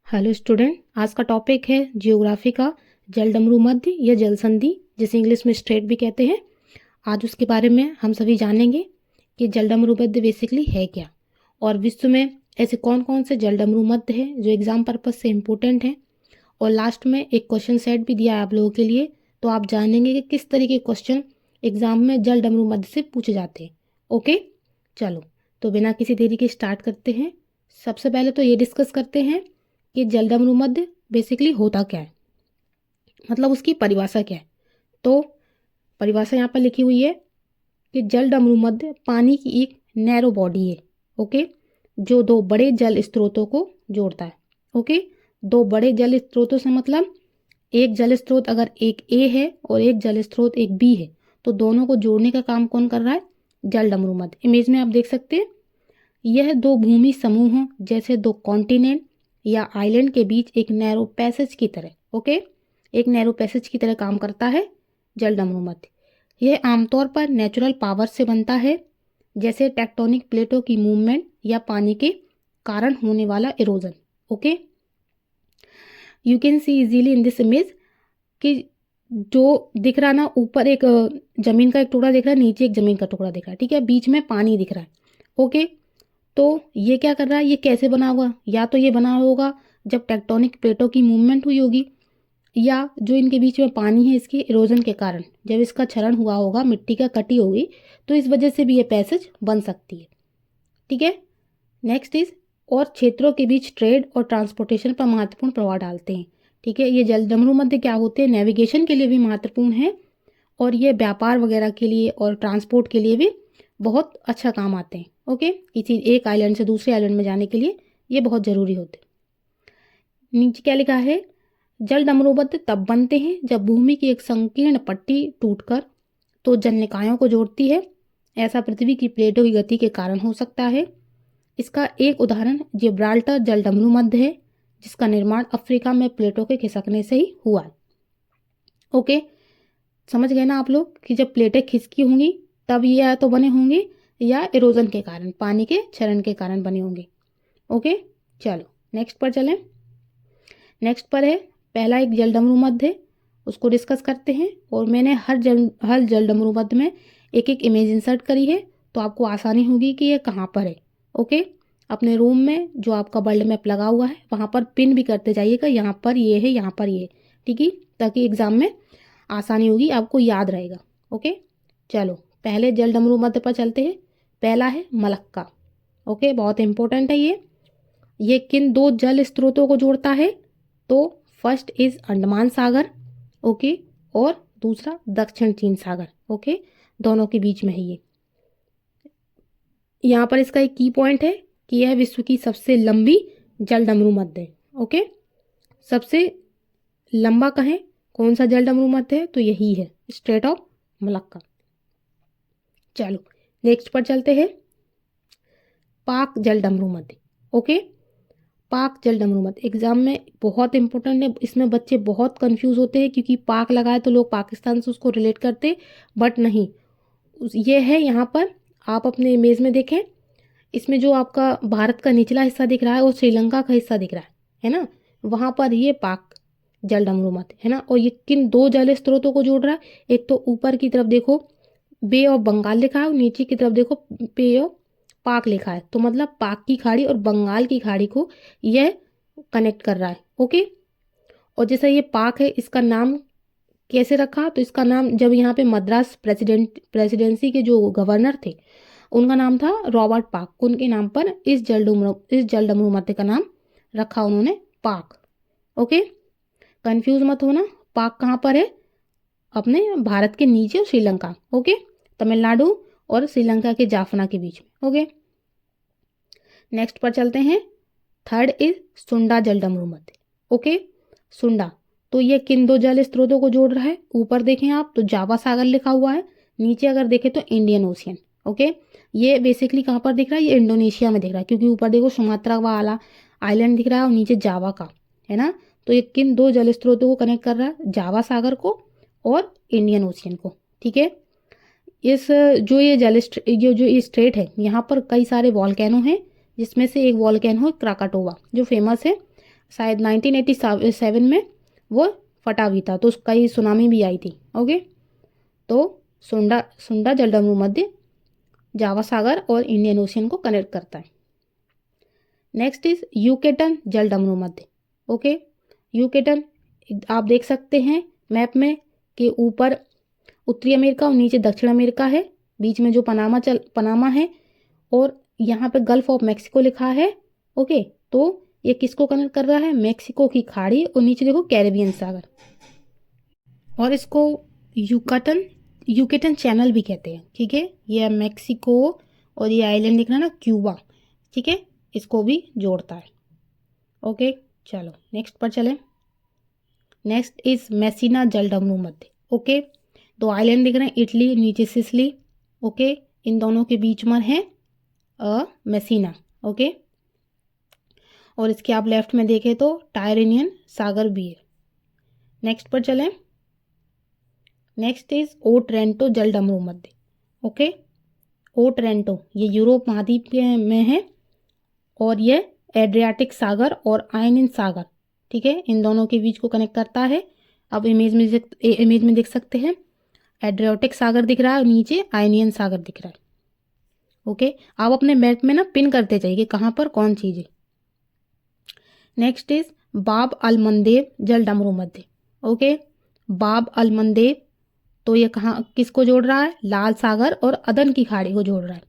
Hello student, आज का topic है जियोग्राफी का जलडमरू मध्य या जल संधि, जिसे इंग्लिश में स्ट्रेट भी कहते हैं। आज उसके बारे में हम सभी जानेंगे कि जलडमरू मध्य बेसिकली है क्या, और विश्व में ऐसे कौन कौन से जलडमरू मध्य हैं जो एग्जाम पर्पज से इम्पोर्टेंट हैं। और लास्ट में एक क्वेश्चन सेट भी दिया है आप लोगों के लिए, तो आप जानेंगे कि किस तरीके के क्वेश्चन एग्जाम में जलडमरू मध्य से पूछे जाते हैं। ओके, चलो तो बिना किसी देरी के स्टार्ट करते हैं। सबसे पहले तो ये डिस्कस करते हैं कि जलडमरू मध्य बेसिकली होता क्या है, मतलब उसकी परिभाषा क्या है। तो परिभाषा यहाँ पर लिखी हुई है कि जलडमरू मध्य पानी की एक नैरो बॉडी है, ओके, जो दो बड़े जल स्रोतों को जोड़ता है। ओके, दो बड़े जल स्रोतों से मतलब एक जल स्रोत अगर एक ए है और एक जल स्रोत एक बी है, तो दोनों को जोड़ने का काम कौन कर रहा है? जलडमरू मध्य। इमेज में आप देख सकते हैं, यह दो भूमि समूहों जैसे दो कॉन्टिनेंट या आइलैंड के बीच एक नैरो पैसेज की तरह, ओके, एक नैरो पैसेज की तरह काम करता है जलडमरू मध्य। यह आमतौर पर नेचुरल पावर से बनता है, जैसे टेक्टोनिक प्लेटों की मूवमेंट या पानी के कारण होने वाला erosion. Okay, you can see easily in this image कि जो दिख रहा ना, ऊपर एक जमीन का एक टुकड़ा दिख रहा है, नीचे एक जमीन का टुकड़ा दिख रहा है, ठीक है, बीच में पानी दिख रहा है। ओके, तो ये क्या कर रहा है, ये कैसे बना हुआ? या तो ये बना होगा जब टेक्टोनिक प्लेटों की मूवमेंट हुई होगी, या जो इनके बीच में पानी है इसके इरोजन के कारण जब इसका क्षरण हुआ होगा, मिट्टी का कटी होगी, तो इस वजह से भी ये पैसेज बन सकती है। ठीक है, नेक्स्ट इज और क्षेत्रों के बीच ट्रेड और ट्रांसपोर्टेशन पर महत्वपूर्ण प्रभाव डालते हैं। ठीक है, ये जलडमरू मध्य क्या होते हैं, नेविगेशन के लिए भी महत्वपूर्ण है, और ये व्यापार वगैरह के लिए और ट्रांसपोर्ट के लिए भी बहुत अच्छा काम आते हैं। ओके, किसी एक आइलैंड से दूसरे आइलैंड में जाने के लिए ये बहुत ज़रूरी होते हैं। नीचे क्या लिखा है, जलडमरू मध्य तब बनते हैं जब भूमि की एक संकीर्ण पट्टी टूटकर तो जलनिकायों को जोड़ती है। ऐसा पृथ्वी की प्लेटों की गति के कारण हो सकता है। इसका एक उदाहरण जिब्राल्टर जलडमरू मध्य है, जिसका निर्माण अफ्रीका में प्लेटों के खिसकने से ही हुआ है। ओके, समझ गए ना आप लोग कि जब प्लेटें खिसकी होंगी तब ये या तो बने होंगे या इरोजन के कारण, पानी के क्षरण के कारण बने होंगे। ओके, चलो नेक्स्ट पर चलें। नेक्स्ट पर है पहला एक जलडमरू मध्य है, उसको डिस्कस करते हैं। और मैंने हर जलडमरू मध्य में एक एक इमेज इंसर्ट करी है, तो आपको आसानी होगी कि ये कहाँ पर है। ओके, अपने रूम में जो आपका वर्ल्ड मैप लगा हुआ है वहाँ पर पिन भी करते जाइएगा, यहाँ पर ये है, यहाँ पर ये है, ठीक है, ताकि एग्जाम में आसानी होगी, आपको याद रहेगा। ओके, चलो पहले जलडमरू मध्य पर चलते हैं। पहला है मलक्का। ओके, बहुत इंपॉर्टेंट है ये किन दो जल स्रोतों को जोड़ता है? तो first is Andaman Sagar, okay, और दूसरा दक्षिण चीन सागर। ओके, दोनों के बीच में है ये। यहाँ पर इसका एक की पॉइंट है कि यह विश्व की सबसे लंबी जलडमरू मध्य है। ओके, सबसे लंबा कहें कौन सा जलडमरू मध्य है, तो यही है स्ट्रेट ऑफ मलक्का। चलो नेक्स्ट पर चलते हैं, पाक जलडमरू मध्य। ओके, पाक जलडमरू मध्य एग्जाम में बहुत इंपॉर्टेंट है। इसमें बच्चे बहुत कंफ्यूज होते हैं, क्योंकि पाक लगाए तो लोग पाकिस्तान से उसको रिलेट करते, बट नहीं, ये है यहाँ पर। आप अपने इमेज में देखें, इसमें जो आपका भारत का निचला हिस्सा दिख रहा है और श्रीलंका का हिस्सा दिख रहा है ना, वहाँ पर ये पाक जलडमरू मध्य है ना। और ये किन दो जल स्रोतों को जोड़ रहा है? एक तो ऊपर की तरफ देखो बे ऑफ बंगाल लिखा है, और नीचे की तरफ देखो बे ऑफ पाक लिखा है, तो मतलब पाक की खाड़ी और बंगाल की खाड़ी को यह कनेक्ट कर रहा है। ओके, और जैसे ये पाक है, इसका नाम कैसे रखा? तो इसका नाम जब यहाँ पे मद्रास प्रेसिडेंसी के जो गवर्नर थे, उनका नाम था रॉबर्ट पाक, उनके नाम पर इस जलडमरू मध्य का नाम रखा उन्होंने, पाक। ओके, कंफ्यूज मत होना, पाक कहाँ पर है? अपने भारत के नीचे श्रीलंका, ओके, तमिलनाडु और श्रीलंका के जाफना के बीच में। ओके, नेक्स्ट पर चलते हैं। थर्ड इज सुंडा जलडमरू मध्य। ओके, सुंडा, तो ये किन दो जल स्रोतों को जोड़ रहा है? ऊपर देखें आप तो जावा सागर लिखा हुआ है, नीचे अगर देखें तो इंडियन ओशियन। ओके, ये बेसिकली कहाँ पर दिख रहा है? ये इंडोनेशिया में दिख रहा है, क्योंकि ऊपर देखो सुमात्रा वाला आइलैंड दिख रहा है और नीचे जावा का है ना। तो ये किन दो जल स्रोतों को कनेक्ट कर रहा है? जावा सागर को और इंडियन ओशियन को। ठीक है, इस जो ये स्ट्रेट है, यहाँ पर कई सारे वॉल्केनो हैं, जिसमें से एक वॉल्केनो है क्राकाटोवा, जो फेमस है शायद 1987 में वो फटा भी था, तो उसका ही सुनामी भी आई थी। ओके, तो सुंडा जलडमरू मध्य जावा सागर और इंडियन ओशियन को कनेक्ट करता है। नेक्स्ट इज यूकेटन जलडमरू मध्य। ओके, यूकेटन आप देख सकते हैं मैप में कि ऊपर उत्तरी अमेरिका और नीचे दक्षिण अमेरिका है, बीच में जो पनामा है और यहाँ पे गल्फ ऑफ मैक्सिको लिखा है। ओके, तो ये किसको कनेक्ट कर रहा है? मैक्सिको की खाड़ी और नीचे देखो कैरेबियन सागर, और इसको यूकेटन चैनल भी कहते हैं। ठीक है, ये मैक्सिको और ये आइलैंड दिख रहा है ना, क्यूबा, ठीक है, इसको भी जोड़ता है। ओके, चलो नेक्स्ट पर चलें। नेक्स्ट इज मेसिना जलडमरू मध्य। ओके, दो आइलैंड दिख रहे हैं, इटली नीचे सिसिली। ओके, इन दोनों के बीच में है मेसिना। ओके, और इसके आप लेफ्ट में देखें तो टायरेनियन सागर भी है। नेक्स्ट पर चलें। नेक्स्ट इज ओट्रेंटो जलडमरू मध्य। ओके, ओट्रेंटो ये यूरोप महाद्वीप में है और ये एड्रियाटिक सागर और आयनियन सागर, ठीक है, इन दोनों के बीच को कनेक्ट करता है। अब इमेज में देख सकते हैं एड्रियाटिक सागर दिख रहा है और नीचे आयनियन सागर दिख रहा है। ओके, आप अपने मैप में ना पिन करते जाइए कहाँ पर कौन चीज़ है। नेक्स्ट इज बाब अल मंदेब जलडमरू मध्य। ओके, बाब अल मंदेब तो ये कहाँ किसको जोड़ रहा है? लाल सागर और अदन की खाड़ी को जोड़ रहा है।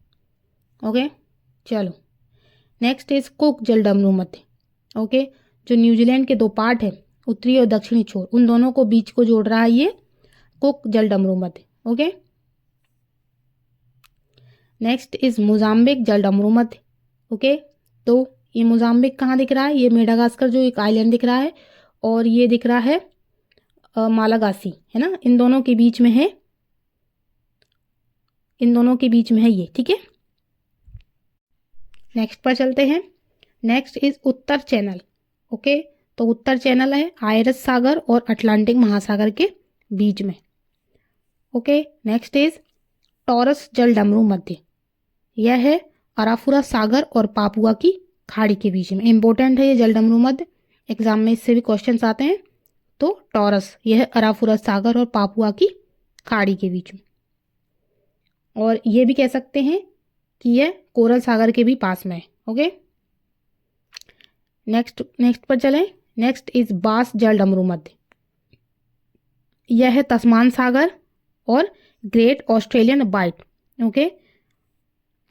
ओके, चलो नेक्स्ट इज कुक जलडमरू मध्य। ओके, जो न्यूजीलैंड के दो पार्ट है, उत्तरी और दक्षिणी छोर, उन दोनों को बीच को जोड़ रहा है ये कुक जलडमरू मध्य। ओके, नेक्स्ट इज मोजाम्बिक जलडमरू मध्य। ओके, तो ये मोजाम्बिक कहाँ दिख रहा है? ये मेडागास्कर जो एक आइलैंड दिख रहा है और ये दिख रहा है मालागासी, है ना, इन दोनों के बीच में है, इन दोनों के बीच में है ये। ठीक है, नेक्स्ट पर चलते हैं। Next is Uttar channel. Okay, तो उत्तर चैनल है आयरस सागर और अटलांटिक महासागर के बीच में। ओके, नेक्स्ट इज टॉरस जलडमरू मध्य। यह है अराफुरा सागर और पापुआ की खाड़ी के बीच में। इंपॉर्टेंट है ये जलडमरू मध्य, एग्जाम में इससे भी क्वेश्चंस आते हैं। तो टॉरस यह है अराफुरा सागर और पापुआ की खाड़ी के बीच में, और ये भी कह सकते हैं कि यह कोरल सागर के भी पास में है। ओके, नेक्स्ट पर चलें। नेक्स्ट इज बास जलडमरू मध्य। यह है तस्मान सागर और ग्रेट ऑस्ट्रेलियन बाइट। ओके,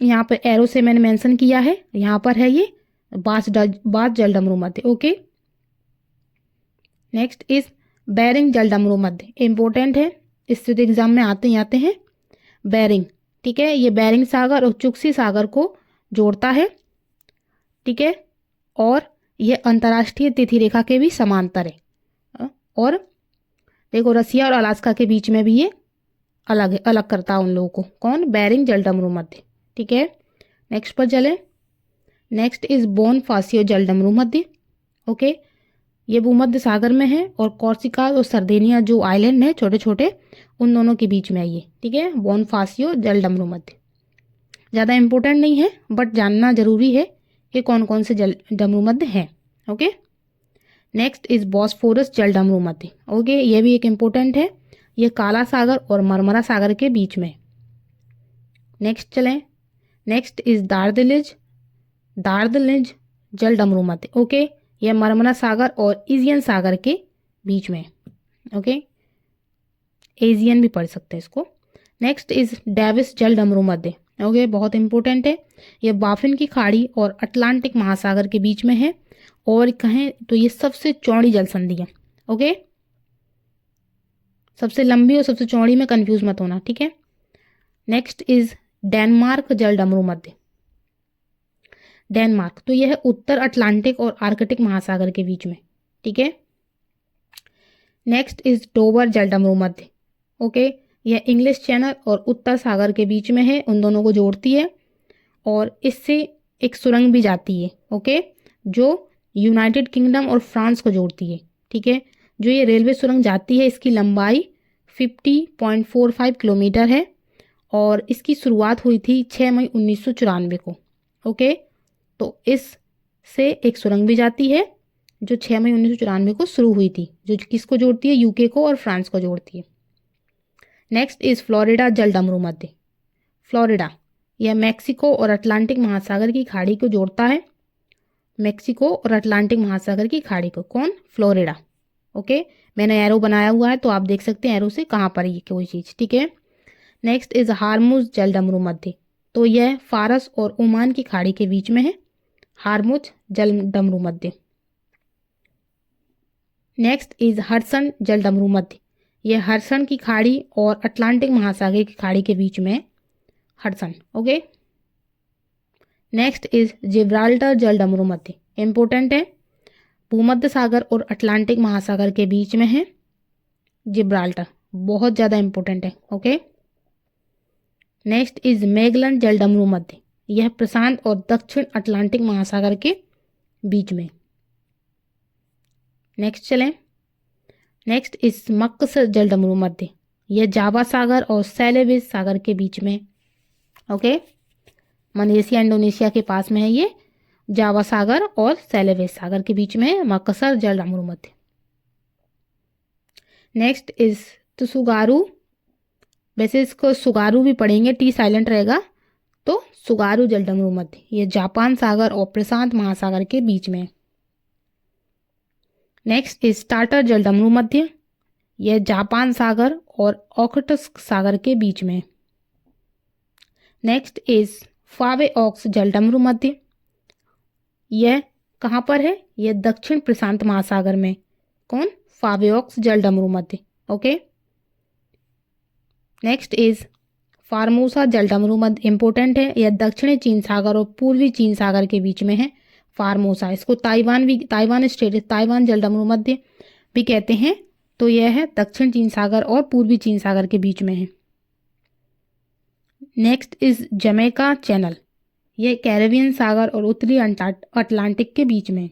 यहाँ पर एरो से मैंने मेंशन किया है, यहाँ पर है ये बास जलडमरू मध्य। ओके, नेक्स्ट इज बेरिंग जलडमरू मध्य। इंपॉर्टेंट है, इससे तो एग्जाम में आते हैं बेरिंग। ठीक है, ये बेरिंग सागर और चुक्सी सागर को जोड़ता है। ठीक है, और ये अंतर्राष्ट्रीय तिथि रेखा के भी समांतर है, और देखो रसिया और अलास्का के बीच में भी ये अलग है, अलग करता है उन लोगों को। कौन? बेरिंग जलडमरू मध्य। ठीक है, नेक्स्ट पर चले। नेक्स्ट इज बोनफासियो जलडमरू मध्य। ओके, ये भूमध्य सागर में है और कॉर्सिका और सर्देनिया जो आइलैंड है छोटे छोटे, उन दोनों के बीच में है ये। ठीक है, बोनफासियो जलडमरू मध्य। ज़्यादा इंपॉर्टेंट नहीं है बट जानना जरूरी है कि कौन कौन से जलडमरू मध्य हैं। ओके, नेक्स्ट इज बॉस्फोरस जलडमरू मध्य। ओके, ये भी एक इम्पोर्टेंट है, ये काला सागर और मरमरा सागर के बीच में। नेक्स्ट चलें। नेक्स्ट इज दार्दलिंज जलडमरू मध्य। ओके, यह मरमरा सागर और एजियन सागर के बीच में। ओके, एजियन भी पढ़ सकते हैं इसको। नेक्स्ट इज डेविस जलडमरू मध्य। ओके, बहुत इंपॉर्टेंट है, यह बाफिन की खाड़ी और अटलांटिक महासागर के बीच में है, और कहें तो ये सबसे चौड़ी जल संधि है। ओके, सबसे लंबी और सबसे चौड़ी में कंफ्यूज मत होना। ठीक है, नेक्स्ट इज डेनमार्क जलडमरू मध्य। डेनमार्क तो यह है उत्तर अटलांटिक और आर्कटिक महासागर के बीच में। ठीक है, नेक्स्ट इज डोवर जलडमरू मध्य। ओके, यह इंग्लिश चैनल और उत्तर सागर के बीच में है, उन दोनों को जोड़ती है, और इससे एक सुरंग भी जाती है। ओके, जो यूनाइटेड किंगडम और फ्रांस को जोड़ती है। ठीक है, जो ये रेलवे सुरंग जाती है इसकी लंबाई 50.45 किलोमीटर है, और इसकी शुरुआत हुई थी 6 मई 1994 को। ओके, तो इससे एक सुरंग भी जाती है जो 6 मई 1994 को शुरू हुई थी, जो किसको जोड़ती है, यूके को और फ्रांस को जोड़ती है। नेक्स्ट इज फ्लोरिडा जलडमरू मध्य। फ्लोरिडा यह मैक्सिको और अटलांटिक महासागर की खाड़ी को जोड़ता है। मैक्सिको और अटलांटिक महासागर की खाड़ी को, कौन, फ्लोरिडा। ओके, मैंने एरो बनाया हुआ है तो आप देख सकते हैं एरो से कहाँ पर ये कोई चीज़, ठीक है। नेक्स्ट इज हार्मुज जलडमरू मध्य, तो यह फारस और ओमान की खाड़ी के बीच में है, हार्मुज जलडमरू मध्य। नेक्स्ट इज हडसन जलडमरू मध्य, यह हडसन की खाड़ी और अटलांटिक महासागर की खाड़ी के बीच में है, Hudson. Okay, next is Gibraltar जलडमरू मध्य, इंपॉर्टेंट है, भूमध्य सागर और अटलांटिक महासागर के बीच में है जिब्राल्टर, बहुत ज़्यादा इंपॉर्टेंट है। ओके, नेक्स्ट इज मैगलन जलडमरू मध्य, यह प्रशांत और दक्षिण अटलांटिक महासागर के बीच में। नेक्स्ट चलें, नेक्स्ट इज मक्सर जलडमरू मध्य, यह जावा सागर और सेलेविस सागर के बीच में। ओके, मलेशिया इंडोनेशिया के पास में है ये, जावा सागर और सेलेविस सागर के बीच में मक्सर जलडमरू मध्य। नेक्स्ट इज तुसुगारू, वैसे इसको सुगारू भी पढ़ेंगे, टी साइलेंट रहेगा, तो सुगारू जलडमरू मध्य, ये जापान सागर और प्रशांत महासागर के बीच में। नेक्स्ट इज टाटर जलडमरू मध्य, यह जापान सागर और ओखोटस्क सागर के बीच में। नेक्स्ट इज फावे ऑक्स जलडमरू मध्य, यह कहाँ पर है, यह दक्षिण प्रशांत महासागर में, कौन, फावे ऑक्स जलडमरू मध्य। ओके, नेक्स्ट इज फार्मोसा जलडमरू मध्य, इंपॉर्टेंट है, यह दक्षिणी चीन सागर और पूर्वी चीन सागर के बीच में है, फार्मोसा। इसको ताइवान स्टेट, ताइवान जलडमरू मध्य भी कहते हैं, तो यह है दक्षिण चीन सागर और पूर्वी चीन सागर के बीच में है। नेक्स्ट इज जमैका चैनल, यह कैरेबियन सागर और उत्तरी अटलांटिक के बीच में।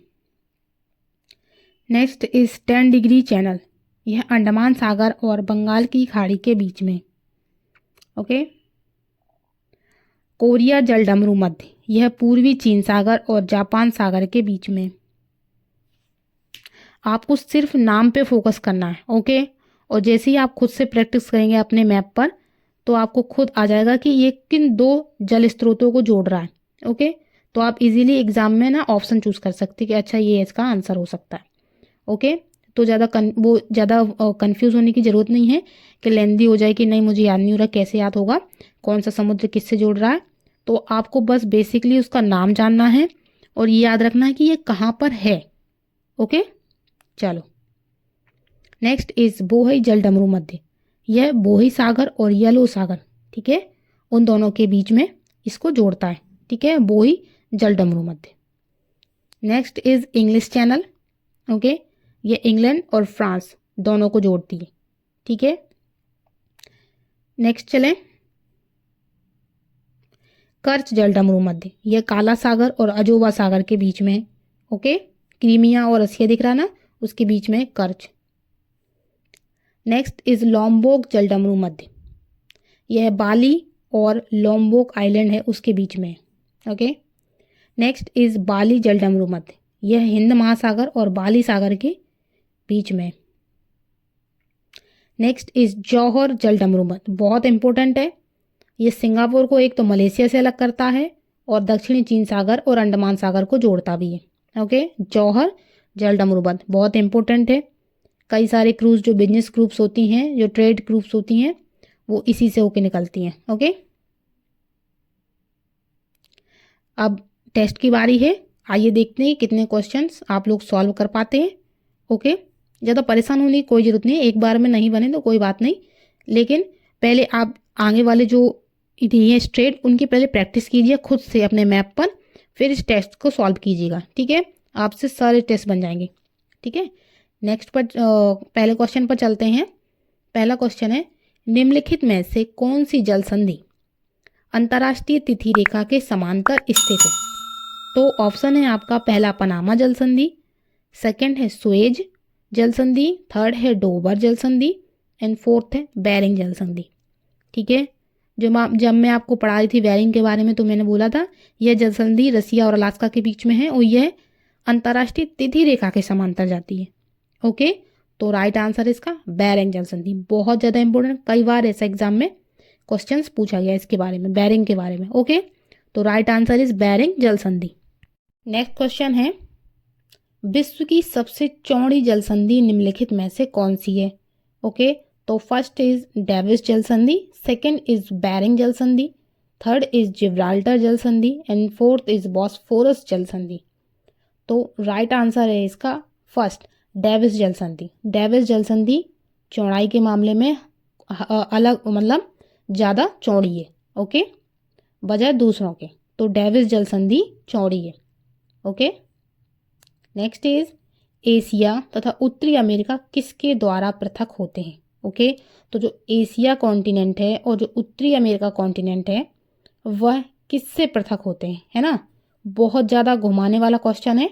नेक्स्ट इज 10 डिग्री चैनल, यह अंडमान सागर और बंगाल की खाड़ी के बीच में। ओके, कोरिया जलडमरू मध्य, यह पूर्वी चीन सागर और जापान सागर के बीच में। आपको सिर्फ नाम पे फोकस करना है। ओके, और जैसे ही आप खुद से प्रैक्टिस करेंगे अपने मैप पर, तो आपको खुद आ जाएगा कि ये किन दो जल स्रोतों को जोड़ रहा है। ओके, तो आप इजीली एग्जाम में ना ऑप्शन चूज कर सकते हैं कि अच्छा ये इसका आंसर हो सकता है। ओके, तो ज़्यादा कंफ्यूज होने की ज़रूरत नहीं है कि लेंदी हो जाए कि नहीं मुझे याद नहीं हो रहा, कैसे याद होगा, कौन सा समुद्र किससे जोड़ रहा है। तो आपको बस बेसिकली उसका नाम जानना है और ये याद रखना है कि ये कहाँ पर है। ओके, चलो नेक्स्ट इज बोहई जलडमरू मध्य, यह बोहई सागर और येलो सागर, ठीक है, उन दोनों के बीच में इसको जोड़ता है, ठीक है, बोहई जलडमरू मध्य। Next is English channel. Okay, ये इंग्लैंड और फ्रांस दोनों को जोड़ती है, ठीक है। नेक्स्ट चलें, कर्च जलडमरू मध्य, यह काला सागर और अजोवा सागर के बीच में है। ओके, क्रीमिया और रसिया दिख रहा ना, उसके बीच में कर्च। नेक्स्ट इज लॉम्बोक जलडमरू मध्य, यह बाली और लॉम्बोक आइलैंड है उसके बीच में। ओके, नेक्स्ट इज बाली जलडमरू मध्य, यह हिंद महासागर और बाली सागर के बीच में। नेक्स्ट इज जौहर जलडमरू मध्य, बहुत इंपॉर्टेंट है, ये सिंगापुर को एक तो मलेशिया से अलग करता है और दक्षिणी चीन सागर और अंडमान सागर को जोड़ता भी है। ओके, जौहर जलडमरू मध्य बहुत इंपॉर्टेंट है, कई सारे क्रूज जो बिजनेस ग्रुप्स होती हैं, जो ट्रेड ग्रुप्स होती हैं, वो इसी से होके निकलती हैं। ओके, अब टेस्ट की बारी है, आइए देखते हैं कितने क्वेश्चंस आप लोग सॉल्व कर पाते हैं। ओके, ज़्यादा परेशान होने की कोई ज़रूरत नहीं है, एक बार में नहीं बने तो कोई बात नहीं, लेकिन पहले आप आगे वाले जो दिए स्ट्रेट उनकी पहले प्रैक्टिस कीजिए खुद से अपने मैप पर, फिर इस टेस्ट को सॉल्व कीजिएगा, ठीक है, आपसे सारे टेस्ट बन जाएंगे, ठीक है। नेक्स्ट पर पहले क्वेश्चन पर चलते हैं। पहला क्वेश्चन है, निम्नलिखित में से कौन सी जल संधि अंतर्राष्ट्रीय तिथि रेखा के समांतर स्थित है? तो ऑप्शन है आपका, पहला पनामा जल संधि, सेकंड है सुएज जल संधि, थर्ड है डोबर जल संधि एंड फोर्थ है बेरिंग जल संधि, ठीक है। जब मैं आपको पढ़ा रही थी बेरिंग के बारे में तो मैंने बोला था यह जल संधि रसिया और अलास्का के बीच में है और यह अंतर्राष्ट्रीय तिथि रेखा के समांतर जाती है। ओके, तो राइट आंसर इसका बेरिंग जल संधि। बहुत ज़्यादा इंपॉर्टेंट, कई बार ऐसा एग्जाम में क्वेश्चंस पूछा गया इसके बारे में, बेरिंग के बारे में। ओके, तो राइट आंसर इज बेरिंग जल संधि। नेक्स्ट क्वेश्चन है, विश्व की सबसे चौड़ी जल संधि निम्नलिखित में से कौन सी है? ओके, तो फर्स्ट इज डेविस जल संधि, सेकेंड इज बेरिंग जल संधि, थर्ड इज जिब्राल्टर जल संधि एंड फोर्थ इज बॉस्फोरस जल संधि। तो राइट आंसर है इसका फर्स्ट, डेविस जल संधि। डेविस जल संधि चौड़ाई के मामले में अलग, मतलब ज़्यादा चौड़ी है। ओके, बजाय दूसरों के, तो डेविस जल संधि चौड़ी है। ओके, नेक्स्ट इज एशिया तथा उत्तरी अमेरिका किसके द्वारा पृथक होते हैं? ओके, तो जो एशिया कॉन्टिनेंट है और जो उत्तरी अमेरिका कॉन्टिनेंट है वह किससे पृथक होते हैं, है ना? बहुत ज़्यादा घुमाने वाला क्वेश्चन है।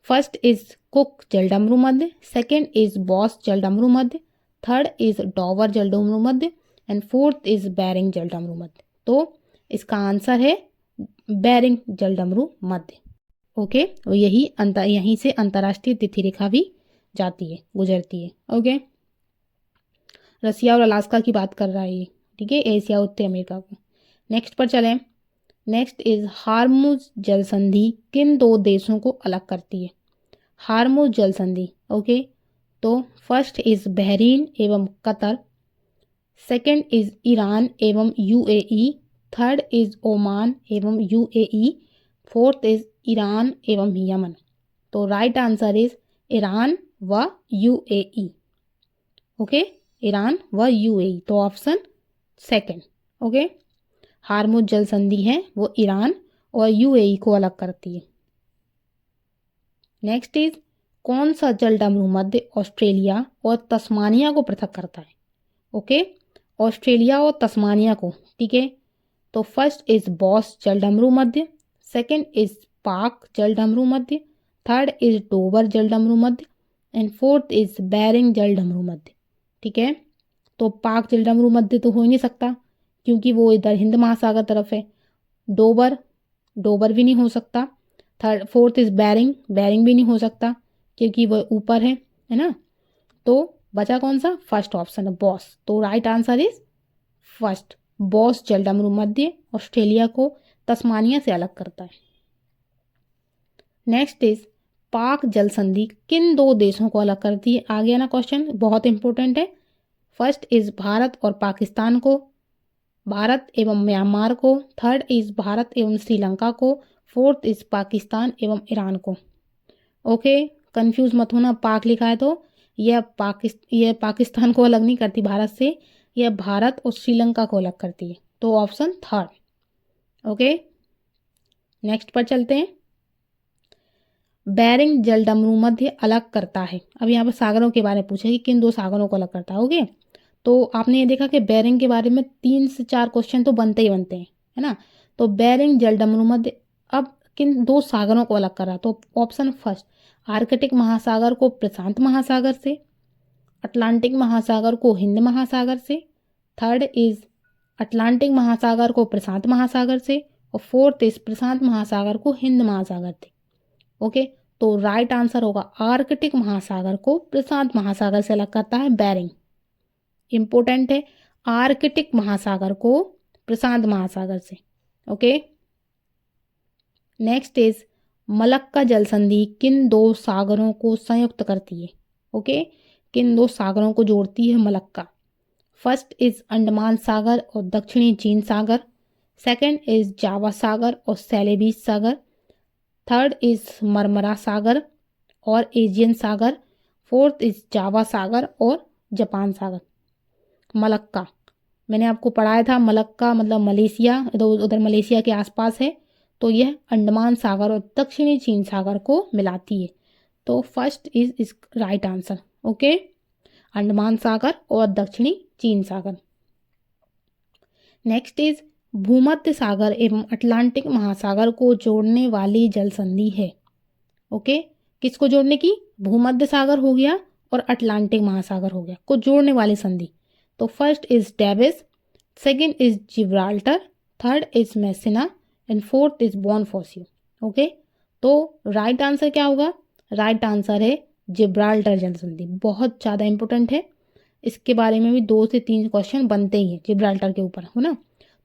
फर्स्ट इज कुक जलडमरू मध्य, सेकेंड इज बॉस जलडमरू मध्य, थर्ड इज डॉवर जलडमरू मध्य एंड फोर्थ इज बेरिंग जलडमरू मध्य। तो इसका आंसर है बेरिंग जलडमरू मध्य। ओके, और यहीं से अंतर्राष्ट्रीय तिथि रेखा भी जाती है, गुजरती है। ओके, रसिया और अलास्का की बात कर रहा है ये, ठीक है, एशिया उत्तरी अमेरिका को। नेक्स्ट पर चलें। नेक्स्ट इज हार्मुज जल संधि किन दो देशों को अलग करती है? हार्मुज जल संधि, ओके, तो फर्स्ट इज बहरीन एवं कतर, सेकेंड इज ईरान एवं यूएई, थर्ड इज ओमान एवं यूएई, फोर्थ इज ईरान एवं यमन। तो राइट आंसर इज ईरान व यूएई। ओके, ईरान व यूएई, तो ऑप्शन सेकेंड। ओके, हार्मुज जल संधि है वो ईरान और यूएई को अलग करती है। नेक्स्ट इज कौन सा जलडमरू मध्य ऑस्ट्रेलिया और तस्मानिया को पृथक करता है? ओके, ऑस्ट्रेलिया और तस्मानिया को, ठीक है, तो फर्स्ट इज बॉस जलडमरू मध्य, सेकेंड इज पाक जलडमरू मध्य, थर्ड इज डोबर जलडमरू मध्य एंड फोर्थ इज बेरिंग जलडमरू मध्य। ठीक है, तो पाक जलडमरू मध्य तो हो ही नहीं सकता क्योंकि वो इधर हिंद महासागर तरफ है। डोबर भी नहीं हो सकता। फोर्थ इज बेरिंग भी नहीं हो सकता क्योंकि वो ऊपर है ना। तो बचा कौन सा? फर्स्ट ऑप्शन है बॉस। तो right answer is first, Bass जलडमरू मध्य ऑस्ट्रेलिया को तस्मानिया से अलग करता है। नेक्स्ट इज पाक जल संधि किन दो देशों को अलग करती है? आ गया ना क्वेश्चन, बहुत इंपॉर्टेंट है। फर्स्ट इज भारत और पाकिस्तान को, भारत एवं म्यांमार को, थर्ड इज भारत एवं श्रीलंका को, फोर्थ इज पाकिस्तान एवं ईरान को। ओके, कंफ्यूज मत होना, पाक लिखा है तो यह पाकिस्तान को अलग नहीं करती भारत से, यह भारत और श्रीलंका को अलग करती है। तो ऑप्शन थर्ड। ओके, नेक्स्ट पर चलते हैं। बेरिंग जलडमरू मध्य अलग करता है। अब यहाँ पर सागरों के बारे में पूछे कि किन दो सागरों को अलग करता है। ओके, तो आपने ये देखा कि बेरिंग के बारे में 3 से 4 क्वेश्चन तो बनते ही बनते हैं, है ना। तो बेरिंग जलडमरू मध्य अब किन दो सागरों को अलग कर रहा? तो ऑप्शन फर्स्ट, आर्कटिक महासागर को प्रशांत महासागर से, अटलांटिक महासागर को हिंद महासागर से, थर्ड इज अटलांटिक महासागर को प्रशांत महासागर से और फोर्थ इज प्रशांत महासागर को हिंद महासागर से। ओके, तो राइट आंसर होगा आर्कटिक महासागर को प्रशांत महासागर से अलग करता है बेरिंग। इंपॉर्टेंट है, आर्कटिक महासागर को प्रशांत महासागर से। ओके, नेक्स्ट इज मलक्का जल संधि किन दो सागरों को संयुक्त करती है? ओके, किन दो सागरों को जोड़ती है मलक्का? फर्स्ट इज अंडमान सागर और दक्षिणी चीन सागर, सेकंड इज जावा सागर और सेलेबीस सागर, थर्ड इज मरमरा सागर और एजियन सागर, फोर्थ इज जावा सागर और जापान सागर। मलक्का मैंने आपको पढ़ाया था, मलक्का मतलब मलेशिया, उधर मलेशिया के आसपास है। तो यह अंडमान सागर और दक्षिणी चीन सागर को मिलाती है। तो first is right answer. Okay, Andaman सागर और दक्षिणी चीन सागर। नेक्स्ट इज भूमध्य सागर एवं अटलांटिक महासागर को जोड़ने वाली जल संधि है। ओके, किसको जोड़ने की? भूमध्य सागर हो गया और अटलांटिक महासागर हो गया, को जोड़ने वाली संधि। तो first is Davis, second is Gibraltar, third is Messina and fourth is Bonifacio. Okay, तो राइट आंसर क्या होगा? राइट आंसर है जिब्राल्टर जल संधि। बहुत ज़्यादा इंपॉर्टेंट है, इसके बारे में भी 2 से 3 क्वेश्चन बनते ही हैं जिब्राल्टर के ऊपर, है ना।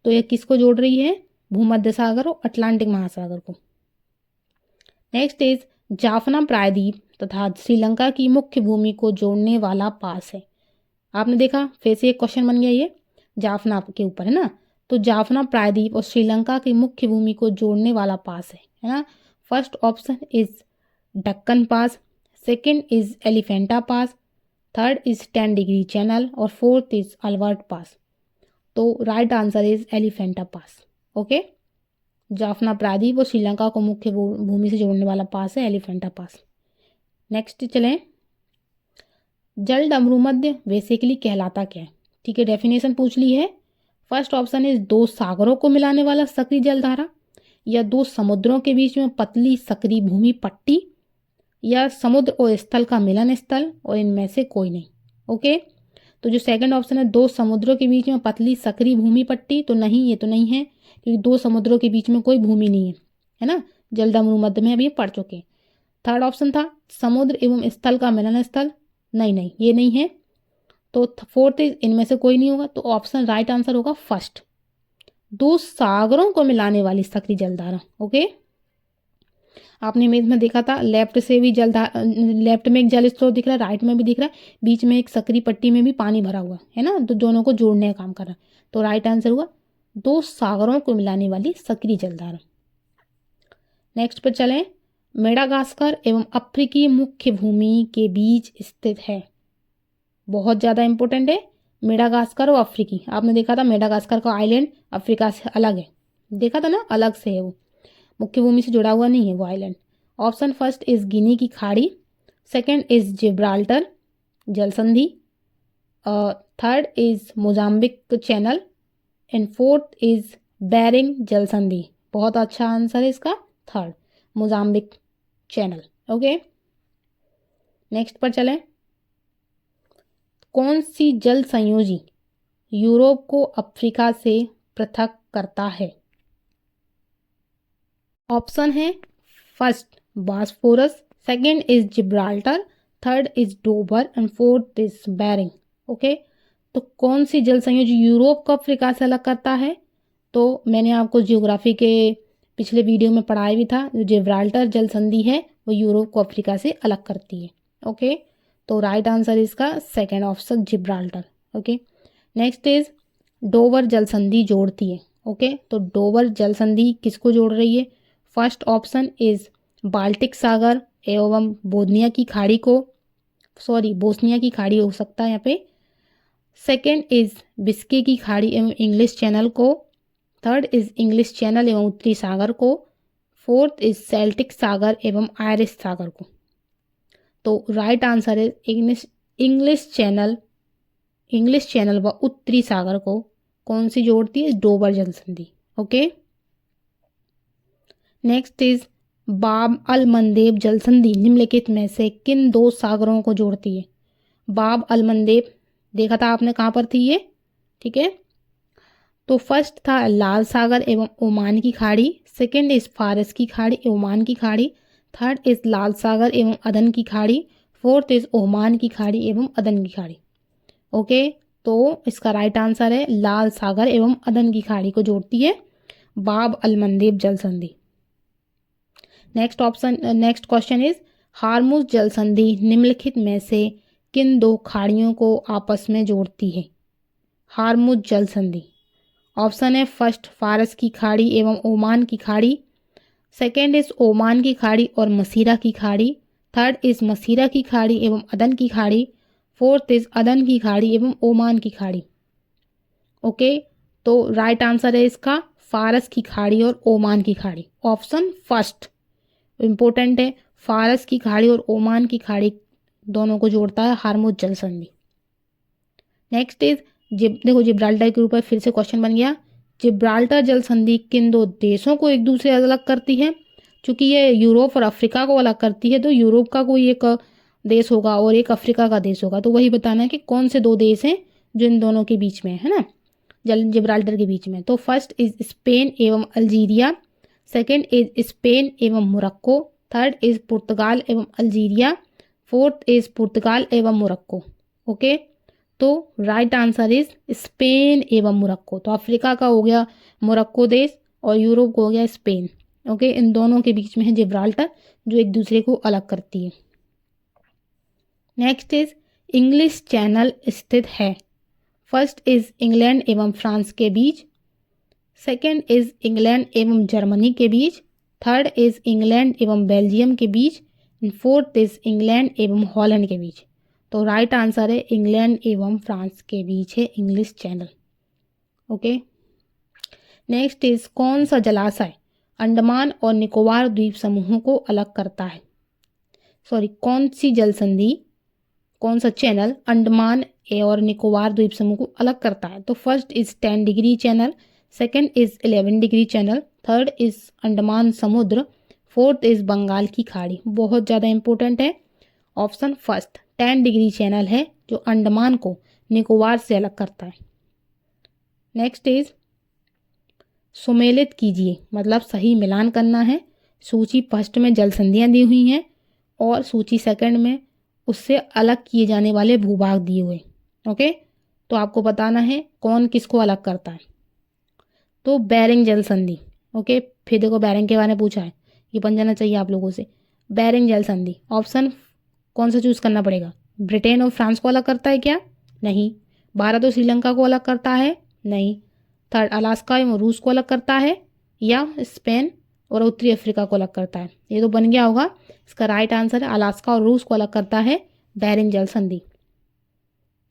तो ये किसको जोड़ रही है? भूमध्य सागर और अटलांटिक महासागर को। नेक्स्ट इज जाफना प्रायद्वीप तथा श्रीलंका की मुख्य भूमि को जोड़ने वाला पास है। आपने देखा फिर से एक क्वेश्चन बन गया ये जाफना के ऊपर, है ना। तो जाफना प्रायद्वीप और श्रीलंका की मुख्य भूमि को जोड़ने वाला पास है ना। First option is Deccan pass, second is Elephanta pass, third is 10 degree channel और फोर्थ इज अल्बर्ट पास। तो right answer is Elephanta pass. Okay, Jaffna प्रायद्वीप और श्रीलंका को मुख्य भूमि से जोड़ने वाला पास है एलिफेंटा पास। नेक्स्ट चलें, जल डमरू मध्य बेसिकली कहलाता क्या है? ठीक है, डेफिनेशन पूछ ली है। फर्स्ट ऑप्शन इज 2 सागरों को मिलाने वाला सक्रिय जलधारा, या 2 समुद्रों के बीच में पतली सक्रिय भूमि पट्टी, या समुद्र और स्थल का मिलन स्थल, और इनमें से कोई नहीं। ओके, तो जो सेकंड ऑप्शन है 2 समुद्रों के बीच में पतली सक्रिय भूमि पट्टी, तो नहीं, ये तो नहीं है, क्योंकि 2 समुद्रों के बीच में कोई भूमि नहीं है ना। जल डमरू मध्य में अभी पढ़ चुके। थर्ड ऑप्शन था समुद्र एवं स्थल का मिलन स्थल, नहीं, ये नहीं है। तो फोर्थ इज इनमें से कोई नहीं होगा, तो ऑप्शन राइट आंसर होगा फर्स्ट, 2 सागरों को मिलाने वाली सक्रिय जलधारा। ओके, आपने इमेज में देखा था लेफ्ट से भी लेफ्ट में एक जल स्रोत दिख रहा है, राइट में भी दिख रहा है, बीच में एक सक्रिय पट्टी में भी पानी भरा हुआ है ना, तो दोनों को जोड़ने का काम कर रहा है। तो राइट आंसर हुआ 2 सागरों को मिलाने वाली सक्रिय जलधारा। नेक्स्ट पर चलें, मेडागास्कर एवं अफ्रीकी मुख्य भूमि के बीच स्थित है। बहुत ज़्यादा इंपॉर्टेंट है, मेडागास्कर और अफ्रीकी। आपने देखा था मेडागास्कर का आइलैंड अफ्रीका से अलग है, देखा था ना, अलग से है वो, मुख्य भूमि से जुड़ा हुआ नहीं है वो island. Option first is Guinea की खाड़ी, सेकंड इज जिब्राल्टर जल संधि, third is Mozambique channel and fourth is Bering जल संधि। बहुत अच्छा आंसर है इसका third, Mozambique channel. Okay, next पर चलें, कौन सी जल संयोजी यूरोप को अफ्रीका से पृथक करता है? ऑप्शन है first Bosphorus, second is Gibraltar, third is Dover and fourth is Bering. Okay, तो कौन सी जल संयोजी यूरोप को अफ्रीका से अलग करता है? तो मैंने आपको जियोग्राफी के पिछले वीडियो में पढ़ाया भी था, जो जिब्राल्टर जल संधि है वो यूरोप को अफ्रीका से अलग करती है। ओके, तो राइट आंसर इसका second option Gibraltar. Okay, next is Dover जल संधि जोड़ती है। ओके, तो डोबर जल संधि किसको जोड़ रही है? फर्स्ट ऑप्शन इज बाल्टिक सागर एवं बोस्निया की खाड़ी को, बोस्निया की खाड़ी हो सकता है यहाँ पे। सेकेंड इज बिस्के की खाड़ी एवं इंग्लिश चैनल को, थर्ड इज इंग्लिश चैनल एवं उत्तरी सागर को, फोर्थ इज सेल्टिक सागर एवं आयरिश सागर को। तो राइट आंसर है इंग्लिश चैनल व उत्तरी सागर को कौन सी जोड़ती है? डोबर जल संधि। Okay, next is Bab al मंदेब जल संधि निम्नलिखित में से किन 2 सागरों को जोड़ती है? बाब अल मंदेब देखा था आपने कहाँ पर थी ये, ठीक है। तो फर्स्ट था लाल सागर एवं ओमान की खाड़ी, सेकंड इज फारस की खाड़ी ओमान की खाड़ी, थर्ड इज लाल सागर एवं अदन की खाड़ी, फोर्थ इज ओमान की खाड़ी एवं अदन की खाड़ी। ओके, तो इसका राइट आंसर है लाल सागर एवं अदन की खाड़ी को जोड़ती है बाब अल मंदेब जल संधि। नेक्स्ट क्वेश्चन इज हार्मुज जल संधि निम्नलिखित में से किन 2 खाड़ियों को आपस में जोड़ती है? हार्मुज जल संधि। ऑप्शन है फर्स्ट फारस की खाड़ी एवं ओमान की खाड़ी, सेकेंड इज ओमान की खाड़ी और मसीरा की खाड़ी, थर्ड इज मसीरा की खाड़ी एवं अदन की खाड़ी, फोर्थ इज अदन की खाड़ी एवं ओमान की खाड़ी। ओके, तो राइट आंसर है इसका फारस की खाड़ी और ओमान की खाड़ी, ऑप्शन फर्स्ट इम्पोर्टेंट है। फारस की खाड़ी और ओमान की खाड़ी दोनों को जोड़ता है हार्मुज जल संधि। नेक्स्ट इज देखो जिब्राल्टर के ऊपर फिर से क्वेश्चन बन गया, जिब्राल्टर जल संधि किन 2 देशों को एक दूसरे से अलग करती है? क्योंकि ये यूरोप और अफ्रीका को अलग करती है, तो यूरोप का कोई एक देश होगा और एक अफ्रीका का देश होगा, तो वही बताना है कि कौन से 2 देश हैं जो इन दोनों के बीच में है ना, जिब्राल्टर के बीच में। तो फर्स्ट इज स्पेन एवं अल्जीरिया, सेकेंड इज स्पेन एवं मोरक्को, थर्ड इज पुर्तगाल एवं अल्जीरिया, फोर्थ इज पुर्तगाल एवं मोरक्को। ओके, तो राइट आंसर इज स्पेन एवं मोरक्को। तो अफ्रीका का हो गया मोरक्को देश और यूरोप को हो गया स्पेन। ओके, इन दोनों के बीच में है जिब्राल्टर जो एक दूसरे को अलग करती है। नेक्स्ट इज इंग्लिश चैनल स्थित है। फर्स्ट इज इंग्लैंड एवं फ्रांस के बीच, सेकेंड इज इंग्लैंड एवं जर्मनी के बीच, थर्ड इज इंग्लैंड एवं बेल्जियम के बीच, एंड फोर्थ इज इंग्लैंड एवं हॉलैंड के बीच। तो राइट आंसर है इंग्लैंड एवं फ्रांस के बीच है English channel. Okay, next is कौन सा जलाशय अंडमान और निकोबार द्वीप समूहों को अलग करता है? सॉरी, कौन सी जल संधि, कौन सा चैनल अंडमान और निकोबार द्वीप समूह को अलग करता है? तो first is 10 degree channel, second is 11 degree channel, third is Andaman समुद्र, फोर्थ इज बंगाल की खाड़ी। बहुत ज़्यादा इंपॉर्टेंट है। ऑप्शन फर्स्ट 10 डिग्री चैनल है जो अंडमान को निकोबार से अलग करता है। नेक्स्ट इज सुमेलित कीजिए, मतलब सही मिलान करना है। सूची फर्स्ट में जल संधियाँ दी हुई हैं और सूची सेकंड में उससे अलग किए जाने वाले भूभाग दिए हुए। ओके, तो आपको बताना है कौन किसको अलग करता है। तो बेरिंग जल संधि। ओके, फिर देखो बेरिंग के बारे में पूछा है, ये बन जाना चाहिए आप लोगों से। बेरिंग जल संधि ऑप्शन कौन सा चूज करना पड़ेगा? ब्रिटेन और फ्रांस को अलग करता है क्या? नहीं। भारत और श्रीलंका को अलग करता है? नहीं। थर्ड अलास्का एवं रूस को अलग करता है, या स्पेन और उत्तरी अफ्रीका को अलग करता है? ये तो बन गया होगा। इसका राइट आंसर है अलास्का और रूस को अलग करता है बेरिंग जल संधि।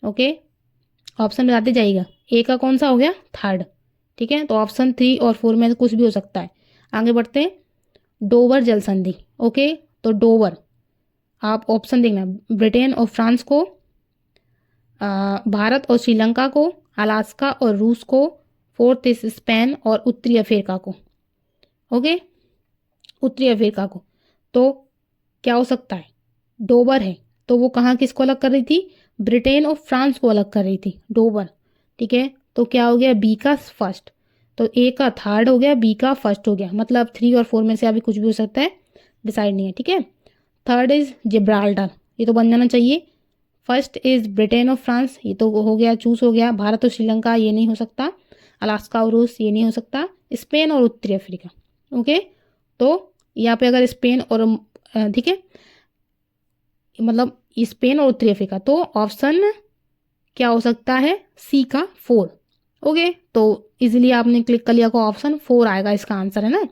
ओके, ऑप्शन बताते जाइएगा। ए का कौन सा हो गया? थर्ड। ठीक है, तो ऑप्शन 3 और 4 में कुछ भी हो सकता है। आगे बढ़ते हैं। डोवर जल संधि। ओके, तो डोवर आप ऑप्शन देखना, ब्रिटेन और फ्रांस को, भारत और श्रीलंका को, अलास्का और रूस को, फोर्थ इज स्पेन और उत्तरी अफ्रीका को। ओके, उत्तरी अफ्रीका को। तो क्या हो सकता है? डोवर है तो वो कहाँ किसको अलग कर रही थी? ब्रिटेन और फ्रांस को अलग कर रही थी डोवर। ठीक है, तो क्या हो गया? बी का फर्स्ट। तो ए का थर्ड हो गया, बी का फर्स्ट हो गया। मतलब 3 और 4 में से अभी कुछ भी हो सकता है, डिसाइड नहीं है। ठीक है, थर्ड इज जिब्राल्टर, ये तो बन जाना चाहिए। फर्स्ट इज ब्रिटेन और फ्रांस, ये तो हो गया, चूज हो गया। भारत और श्रीलंका ये नहीं हो सकता, अलास्का और रूस ये नहीं हो सकता, स्पेन और उत्तरी अफ्रीका। ओके, तो यहाँ पे अगर स्पेन और ठीक है, मतलब स्पेन और उत्तरी अफ्रीका, तो ऑप्शन क्या हो सकता है? सी का 4। ओके, तो इजीली आपने क्लिक कर लिया को ऑप्शन 4 आएगा इसका आंसर, है ना।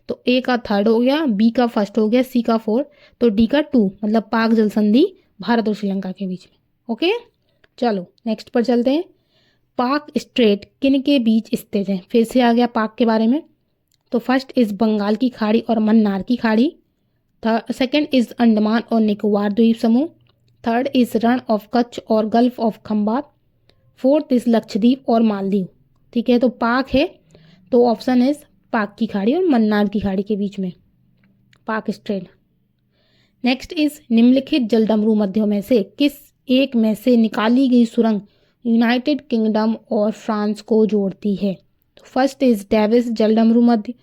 तो ए का थर्ड हो गया, बी का फर्स्ट हो गया, सी का 4, तो डी का 2, मतलब पाक जल संधि भारत और श्रीलंका के बीच में। ओके, चलो नेक्स्ट पर चलते हैं। पाक स्ट्रेट किन के बीच स्थित है? फिर से आ गया पाक के बारे में। तो फर्स्ट इज बंगाल की खाड़ी और मन्नार की खाड़ी, सेकेंड इज अंडमान और निकोबार द्वीप समूह, third is Rann of Kutch और gulf of Khambhat, fourth is Lakshadweep और मालदीव। ठीक है, तो पाक है तो ऑप्शन इज पाक की खाड़ी और मन्नार की खाड़ी के बीच में पाक स्ट्रेट। नेक्स्ट इज निम्नलिखित जलडमरू मध्यों में से किस एक में से निकाली गई सुरंग यूनाइटेड किंगडम और फ्रांस को जोड़ती है? तो फर्स्ट इज डेविस जलडमरू मध्य,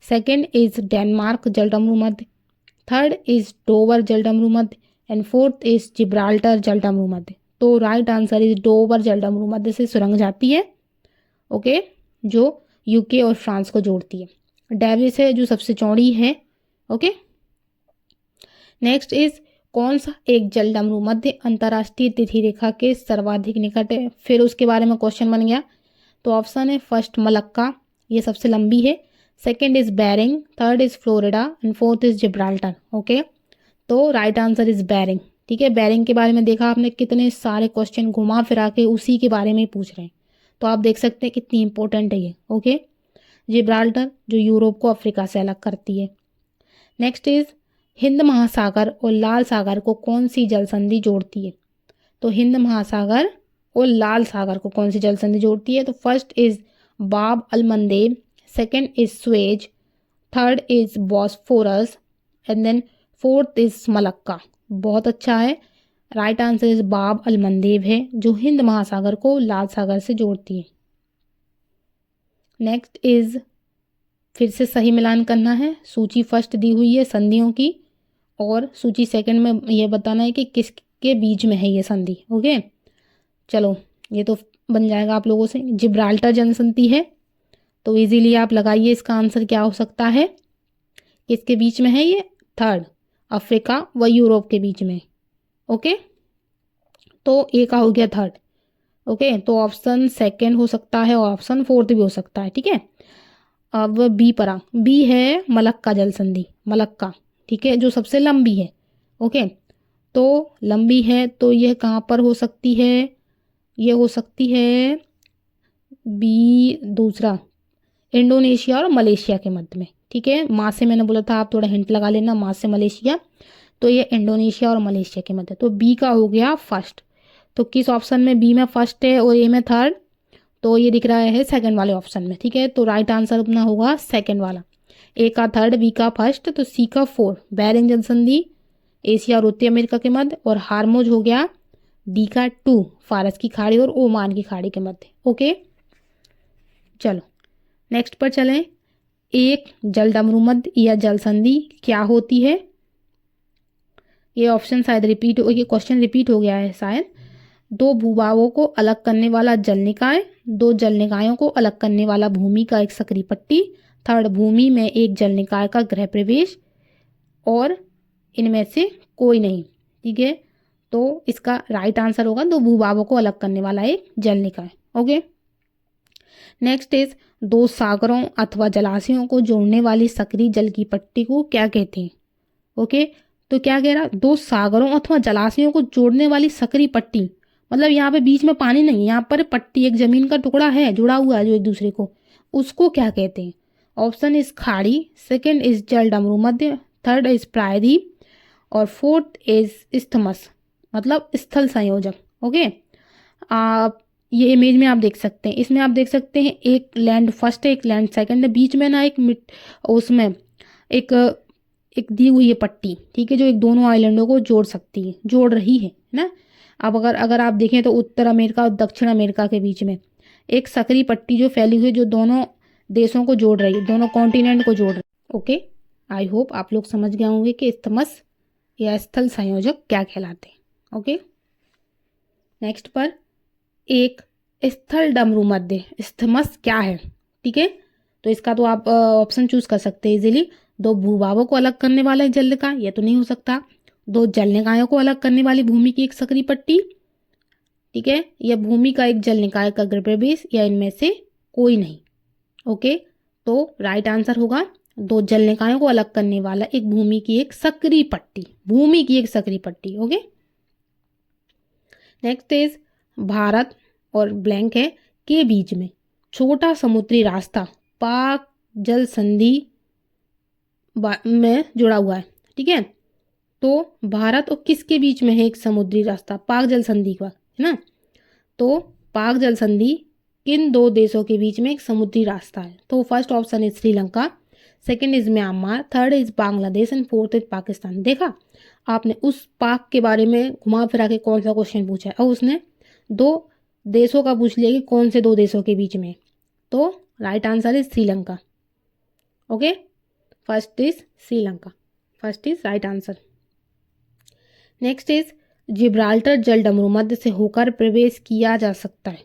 सेकेंड इज डेनमार्क जलडमरू मध्य, थर्ड इज डोवर जलडमरू मध्य, एंड फोर्थ इज जिब्राल्टर जलडमरू मध्य। तो राइट आंसर इज डोवर जलडमरू मध्य से सुरंग जाती है। ओके, जो यूके और फ्रांस को जोड़ती है। डेविस है जो सबसे चौड़ी है। ओके, नेक्स्ट इज कौन सा एक जलडमरू मध्य अंतर्राष्ट्रीय तिथि रेखा के सर्वाधिक निकट है? फिर उसके बारे में क्वेश्चन बन गया। तो ऑप्शन है फर्स्ट मलक्का, ये सबसे लंबी है, second is Bering, third is Florida, and fourth is Gibraltar. Okay, तो राइट आंसर इज बेरिंग। ठीक है, बेरिंग के बारे में देखा आपने कितने सारे क्वेश्चन घुमा फिरा के उसी के बारे में पूछ रहे हैं, तो आप देख सकते हैं कितनी इंपॉर्टेंट है ये। ओके, जिब्राल्टर जो यूरोप को अफ्रीका से अलग करती है। नेक्स्ट इज हिंद महासागर और लाल सागर को कौन सी जल संधि जोड़ती है? तो हिंद महासागर और लाल सागर को कौन सी जल संधि जोड़ती है? तो first is Bab al Mandeb, second is Suez, third is Bosphorus, and then fourth is Malacca. बहुत अच्छा है, right answer is Bab al मंदेब है जो हिंद महासागर को लाल सागर से जोड़ती है। नेक्स्ट इज फिर से सही मिलान करना है। सूची फर्स्ट दी हुई है संधियों की और सूची सेकंड में ये बताना है कि किसके बीच में है ये संधि। ओके, चलो ये तो बन जाएगा आप लोगों से। जिब्राल्टर जनसंधि है तो इजीली आप लगाइए इसका आंसर क्या हो सकता है। किसके बीच में है ये? थर्ड, अफ्रीका व यूरोप के बीच में। ओके, तो ए का हो गया थर्ड। ओके, तो ऑप्शन सेकंड हो सकता है और ऑप्शन फोर्थ भी हो सकता है। ठीक है, अब बी पर आ। बी है मलक्का जल संधि, मलक्का। ठीक है, जो सबसे लंबी है। ओके, तो लंबी है तो यह कहाँ पर हो सकती है? ये हो सकती है बी दूसरा, इंडोनेशिया और मलेशिया के मध्य में। ठीक है, माँ से मैंने बोला था आप थोड़ा हिंट लगा लेना, माँ से मलेशिया, तो ये इंडोनेशिया और मलेशिया के मध्य। तो बी का हो गया फर्स्ट। तो किस ऑप्शन में? बी में फर्स्ट है और ए में थर्ड, तो ये दिख रहा है सेकंड वाले ऑप्शन में। ठीक है, तो राइट आंसर अपना होगा सेकंड वाला। ए का थर्ड, बी का फर्स्ट, तो सी का फोर्थ। बेरिंग जनसंधि एशिया और उत्तरी अमेरिका के मध्य, और हार्मोज हो गया डी का टू, फारस की खाड़ी और ओमान की खाड़ी के मध्य। ओके, चलो नेक्स्ट पर चलें। एक जलडमरू मध्य या जल संधि क्या होती है? ये ऑप्शन शायद रिपीट हो, ये क्वेश्चन रिपीट हो गया है शायद। दो भूभागों को अलग करने वाला जल निकाय, दो जल निकायों को अलग करने वाला भूमि का एक सक्रिय पट्टी, थर्ड भूमि में एक जल निकाय का गृह प्रवेश, और इनमें से कोई नहीं। ठीक है, तो इसका राइट आंसर होगा दो भूभागों को अलग करने वाला एक जल निकाय। ओके, नेक्स्ट इज दो सागरों अथवा जलाशयों को जोड़ने वाली सक्रिय जल की पट्टी को क्या कहते हैं? ओके, तो क्या कह रहा? दो सागरों अथवा जलाशयों को जोड़ने वाली सक्रिय पट्टी, मतलब यहाँ पे बीच में पानी नहीं, यहाँ पर पट्टी, एक जमीन का टुकड़ा है जुड़ा हुआ है जो एक दूसरे को, उसको क्या कहते हैं? ऑप्शन इज खाड़ी, सेकंड इज जल डमरू मध्य, थर्ड इज प्रायद्वीप, और फोर्थ इज इस्थमस, मतलब स्थल संयोजक। ओके, आप ये इमेज में आप देख सकते हैं, इसमें आप देख सकते हैं एक लैंड फर्स्ट है, एक लैंड सेकंड है, बीच में ना एक उसमें एक एक दी हुई है पट्टी। ठीक है, जो एक दोनों आइलैंडों को जोड़ सकती है, जोड़ रही है ना। अब अगर आप देखें तो उत्तर अमेरिका और दक्षिण अमेरिका के बीच में एक सक्रिय पट्टी जो फैली हुई है, जो दोनों देशों को जोड़ रही है, दोनों कॉन्टिनेंट को जोड़ रही है। ओके, आई होप आप लोग समझ गए होंगे कि इस्थमस या स्थल संयोजक क्या कहलाते हैं। ओके, नेक्स्ट पर एक स्थल डमरू मध्य, इस्थमस क्या है? ठीक है, तो इसका तो आप ऑप्शन चूज कर सकते हैं इजीली। दो भूभागों को अलग करने वाला एक जल निकाय, ये तो नहीं हो सकता। दो जल निकायों को अलग करने वाली भूमि की एक सक्रिय पट्टी, ठीक है, या भूमि का एक जल निकाय का गृह प्रवेश, या इनमें से कोई नहीं। ओके, तो राइट आंसर होगा दो जल निकायों को अलग करने वाला एक भूमि की एक सक्रिय पट्टी, भूमि की एक सक्रिय पट्टी। ओके, नेक्स्ट इज भारत और ब्लैंक है के बीच में छोटा समुद्री रास्ता पाक जल संधि में जुड़ा हुआ है। ठीक है, तो भारत और किसके बीच में है एक समुद्री रास्ता? पाक जल संधि का, है ना। तो पाक जल संधि किन दो देशों के बीच में एक समुद्री रास्ता है? तो first option is Sri Lanka, second is Myanmar, third is Bangladesh and fourth is Pakistan. देखा आपने उस पाक के बारे में घुमा फिरा के कौन सा क्वेश्चन पूछा है, और उसने दो देशों का पूछ लिया कि कौन से दो देशों के बीच में। तो right answer is Sri Lanka. Okay, first is Sri Lanka, first is right answer. Next is Gibraltar जल डमरू मध्य से होकर प्रवेश किया जा सकता है।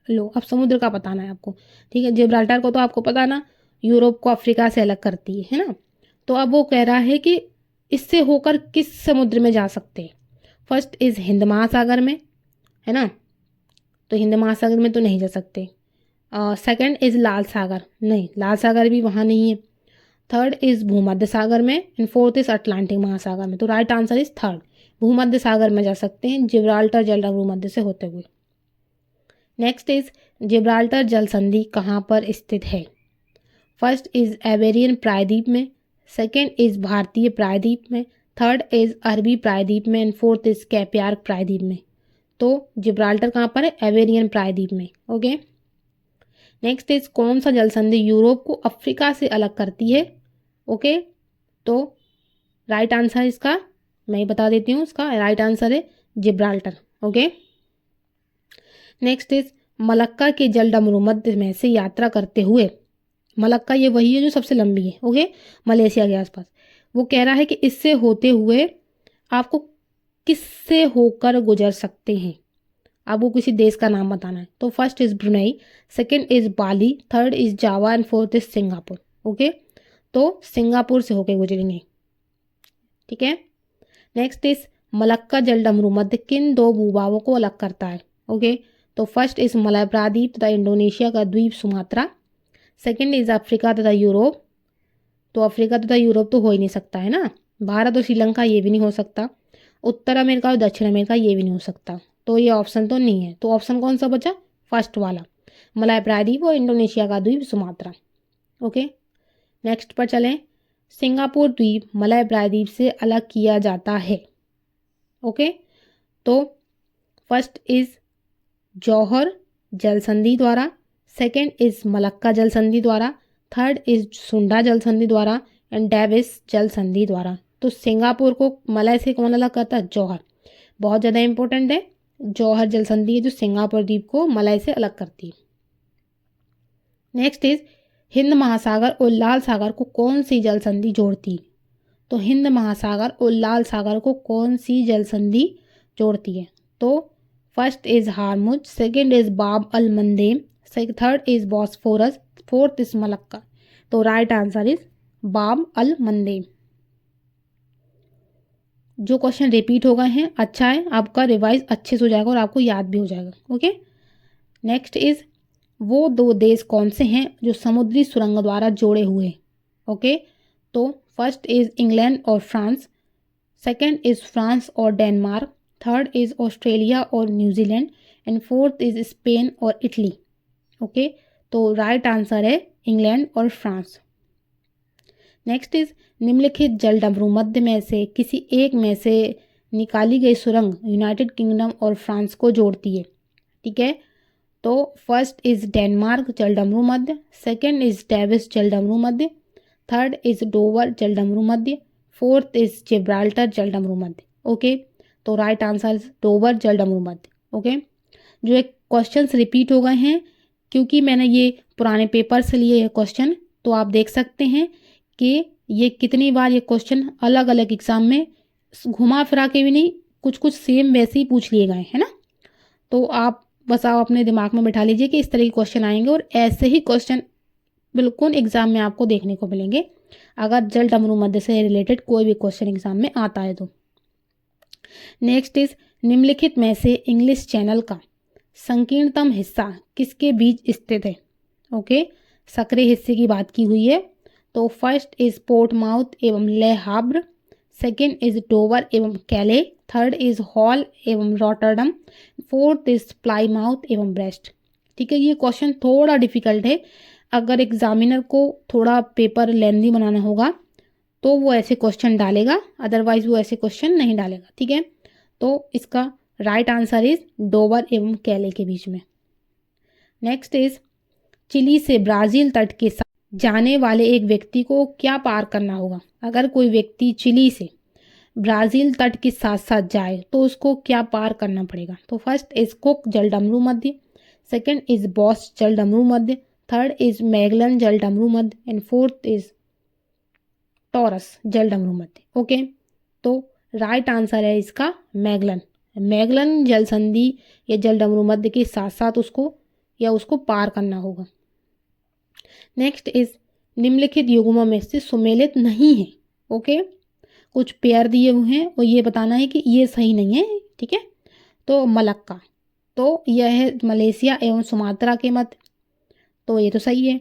लो, अब समुद्र का बताना है आपको। ठीक है, जिब्राल्टर को तो आपको पता ना, यूरोप को अफ्रीका से अलग करती है ना। तो अब वो कह रहा है कि इससे होकर किस समुद्र में जा सकते हैं? फर्स्ट इज हिंद महासागर में, है ना, तो हिंद महासागर में तो नहीं जा सकते। सेकंड इज लाल सागर, नहीं, लाल सागर भी वहाँ नहीं है। थर्ड इज भूमध्य सागर में, एंड फोर्थ इज अटलांटिक महासागर में। तो राइट आंसर इज थर्ड, भूमध्य सागर में जा सकते हैं जिब्राल्टर जल डमरू मध्य से होते हुए। नेक्स्ट इज जिब्राल्टर जल संधि कहाँ पर स्थित है? फर्स्ट इज एवेरियन प्रायद्वीप में, सेकेंड इज भारतीय प्रायद्वीप में, थर्ड इज अरबी प्रायद्वीप में, एंड फोर्थ इज कैपियार्क प्रायद्वीप में। तो जिब्राल्टर कहाँ पर है? एवेरियन प्रायद्वीप में। ओके, नेक्स्ट इज कौन सा जल संधि यूरोप को अफ्रीका से अलग करती है? ओके, तो राइट आंसर इसका मैं बता देती हूँ, इसका राइट आंसर है Gibraltar. Okay, next is Malacca के जल डमरू मध्य में से यात्रा करते हुए मलक्का ये वही है जो सबसे लंबी है, ओके, मलेशिया के आसपास। वो कह रहा है कि इससे होते हुए आपको किससे होकर गुजर सकते हैं, आपको किसी देश का नाम बताना है। तो first is Brunei, second is Bali, third is Java and fourth is Singapore. Okay, तो सिंगापुर से होकर गुजरेंगे, ठीक है। नेक्स्ट इज मलक्का जलडमरू मध्य किन दो भूभागों को अलग करता है। ओके, तो फर्स्ट इज मलय प्रायद्वीप तथा इंडोनेशिया का द्वीप सुमात्रा, सेकंड इज अफ्रीका तथा यूरोप। तो अफ्रीका तथा यूरोप तो हो ही नहीं सकता है ना, भारत और श्रीलंका ये भी नहीं हो सकता, उत्तर अमेरिका और दक्षिण अमेरिका ये भी नहीं हो सकता, तो ये ऑप्शन तो नहीं है। तो ऑप्शन कौन सा बचा, फर्स्ट वाला, मलय प्रायद्वीप और इंडोनेशिया का द्वीप सुमात्रा। ओके, नेक्स्ट पर चलें। सिंगापुर द्वीप मलय प्रायद्वीप से अलग किया जाता है। ओके, तो फर्स्ट इज जौहर जल संधि द्वारा, सेकेंड इज मलक्का जल संधि द्वारा, थर्ड इज सुंडा जल संधि द्वारा एंड डेविस जल संधि द्वारा। तो सिंगापुर को मलय से कौन अलग करता है, जौहर, बहुत ज़्यादा इंपॉर्टेंट है। जौहर जल संधि है जो सिंगापुर द्वीप को मलय से अलग करती है। नेक्स्ट इज हिंद महासागर और लाल सागर को कौन सी जल संधि जोड़ती है। तो हिंद महासागर और लाल सागर को कौन सी जल संधि जोड़ती है। तो first is Hormuz, second is Bab al Mandeb, third is Bosphorus, fourth is Malacca. तो right answer is Bab al मंदेम। जो क्वेश्चन रिपीट हो गए हैं अच्छा है, आपका रिवाइज अच्छे से हो जाएगा और आपको याद भी हो जाएगा। ओके, नेक्स्ट इज वो दो देश कौन से हैं जो समुद्री सुरंग द्वारा जोड़े हुए हैं। ओके, तो फर्स्ट इज इंग्लैंड और फ्रांस, सेकेंड इज फ्रांस और डेनमार्क, थर्ड इज ऑस्ट्रेलिया और New Zealand and fourth is Spain और इटली। ओके, तो राइट आंसर है इंग्लैंड और फ्रांस। नेक्स्ट इज निम्नलिखित जलडमरू मध्य में से किसी एक में से निकाली गई सुरंग यूनाइटेड किंगडम और फ्रांस को जोड़ती है। ठीक है, तो फर्स्ट इज डेनमार्क जलडमरू मध्य, सेकेंड इज डेविस जलडमरू मध्य, थर्ड इज डोवर जलडमरू मध्य, फोर्थ इज जिब्राल्टर जलडमरू मध्य। ओके, तो राइट आंसर इज डोवर जलडमरू मध्य। ओके, जो एक क्वेश्चन रिपीट हो गए हैं क्योंकि मैंने ये पुराने पेपर से लिए क्वेश्चन, तो आप देख सकते हैं कि ये कितनी बार ये क्वेश्चन अलग अलग एग्जाम में घुमा फिरा के भी नहीं, कुछ कुछ सेम वैसे ही पूछ लिए गए हैं ना। तो आप बस आप अपने दिमाग में बैठा लीजिए कि इस तरह के क्वेश्चन आएंगे और ऐसे ही क्वेश्चन बिल्कुल एग्जाम में आपको देखने को मिलेंगे अगर जलडमरू मध्य से रिलेटेड कोई भी क्वेश्चन एग्जाम में आता है तो। नेक्स्ट इज निम्नलिखित में से इंग्लिश चैनल का संकीर्णतम हिस्सा किसके बीच स्थित है। ओके, सक्रिय हिस्से की बात की हुई है। तो फर्स्ट इज पोर्टमाउथ एवं ले हाब्र, सेकेंड इज डोवर एवं कैले, थर्ड इज हॉल एवं रॉटरडम, फोर्थ इज प्लाईमाउथ एवं ब्रेस्ट। ठीक है, ये क्वेश्चन थोड़ा डिफिकल्ट है, अगर एग्जामिनर को थोड़ा पेपर लेंथी बनाना होगा तो वो ऐसे क्वेश्चन डालेगा, अदरवाइज वो ऐसे क्वेश्चन नहीं डालेगा। ठीक है, तो इसका राइट आंसर इज डोवर एवं कैले के बीच में। नेक्स्ट इज चिली से ब्राज़ील तट के साथ जाने वाले एक व्यक्ति को क्या पार करना होगा। अगर कोई व्यक्ति चिली से ब्राज़ील तट के साथ साथ जाए तो उसको क्या पार करना पड़ेगा। तो फर्स्ट इज कुक जलडमरू मध्य, सेकेंड इज बॉस जलडमरू मध्य, थर्ड इज मैगलन जलडमरू मध्य एंड फोर्थ इज टॉरस जलडमरू मध्य। ओके, तो राइट आंसर है इसका मैगलन। मैगलन जल संधि या जलडमरू मध्य के साथ साथ उसको पार करना होगा। नेक्स्ट इज निम्नलिखित युग्मों में से सुमेलित नहीं है। ओके, कुछ पेयर दिए हुए हैं और ये बताना है कि ये सही नहीं है। ठीक है, तो मलक्का, तो यह है मलेशिया एवं सुमात्रा के मध्य, तो ये तो सही है।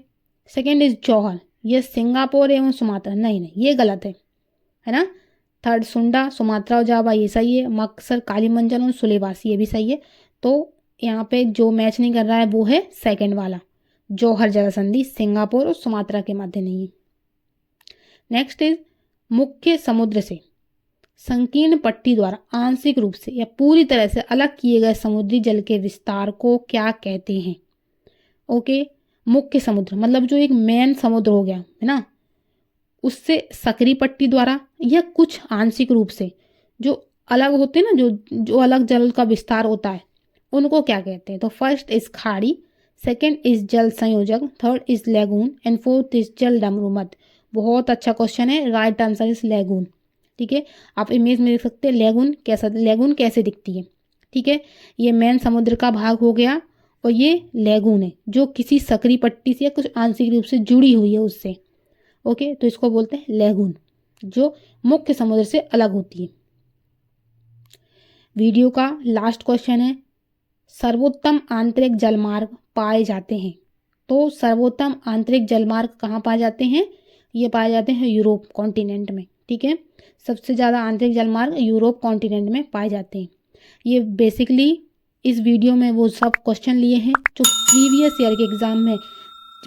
सेकेंड इज जौहर, ये सिंगापुर एवं सुमात्रा, नहीं नहीं ये गलत है ना। थर्ड सुंडा सुमात्रा और जावा, ये सही है। मक्सर कालीमंजन और सुलेवासी, ये भी सही है। तो यहाँ पे जो मैच नहीं कर रहा है वो है सेकेंड वाला, जौहर जल संधि सिंगापुर और सुमात्रा के मध्य नहीं है। नेक्स्ट इज मुख्य समुद्र से संकीर्ण पट्टी द्वारा आंशिक रूप से या पूरी तरह से अलग किए गए समुद्री जल के विस्तार को क्या कहते हैं। ओके, मुख्य समुद्र मतलब जो एक मेन समुद्र हो गया है ना, उससे सक्रिय पट्टी द्वारा या कुछ आंशिक रूप से जो अलग होते हैं ना, जो अलग जल का विस्तार होता है, उनको क्या कहते हैं। तो फर्स्ट इज खाड़ी, सेकंड इज जल संयोजक, third is lagoon and fourth is जल डमरू मध्य। बहुत अच्छा क्वेश्चन है, राइट आंसर इज लैगून। ठीक है, आप इमेज में देख सकते हैं लैगून कैसे दिखती है। ठीक है, ये मेन समुद्र का भाग हो गया और ये लैगून है जो किसी सकरी पट्टी से या कुछ आंशिक रूप से जुड़ी हुई है उससे। ओके, तो इसको बोलते हैं लैगून, जो मुख्य समुद्र से अलग होती है। वीडियो का लास्ट क्वेश्चन है, सर्वोत्तम आंतरिक जलमार्ग पाए जाते हैं। तो सर्वोत्तम आंतरिक जलमार्ग कहाँ पाए जाते हैं? ये पाए जाते हैं यूरोप कॉन्टिनेंट में। ठीक है, सबसे ज़्यादा आंतरिक जलमार्ग यूरोप कॉन्टिनेंट में पाए जाते हैं। ये बेसिकली इस वीडियो में वो सब क्वेश्चन लिए हैं जो प्रीवियस ईयर के एग्ज़ाम में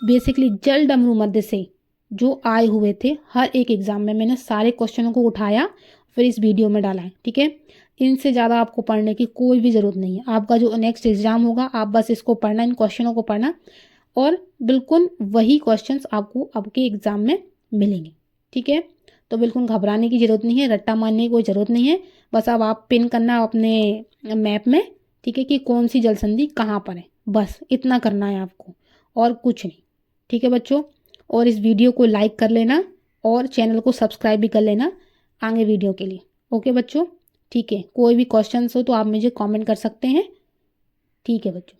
बेसिकली जल डमरू मध्य से जो आए हुए थे। हर एक एग्ज़ाम में मैंने सारे क्वेश्चनों को उठाया फिर इस वीडियो में डाला है। ठीक है, इनसे ज़्यादा आपको पढ़ने की कोई भी ज़रूरत नहीं है। आपका जो नेक्स्ट एग्ज़ाम होगा आप बस इसको पढ़ना, इन क्वेश्चनों को पढ़ना और बिल्कुल वही क्वेश्चंस आपको आपके एग्ज़ाम में मिलेंगे। ठीक है, तो बिल्कुल घबराने की ज़रूरत नहीं है, रट्टा मारने की कोई ज़रूरत नहीं है। बस अब आप पिन करना अपने मैप में, ठीक है, कि कौन सी जल संधि कहाँ पर है, बस इतना करना है आपको और कुछ नहीं। ठीक है बच्चों, और इस वीडियो को लाइक कर लेना और चैनल को सब्सक्राइब भी कर लेना आगे वीडियो के लिए। ओके बच्चों, ठीक है, कोई भी क्वेश्चंस हो तो आप मुझे कमेंट कर सकते हैं। ठीक है बच्चों।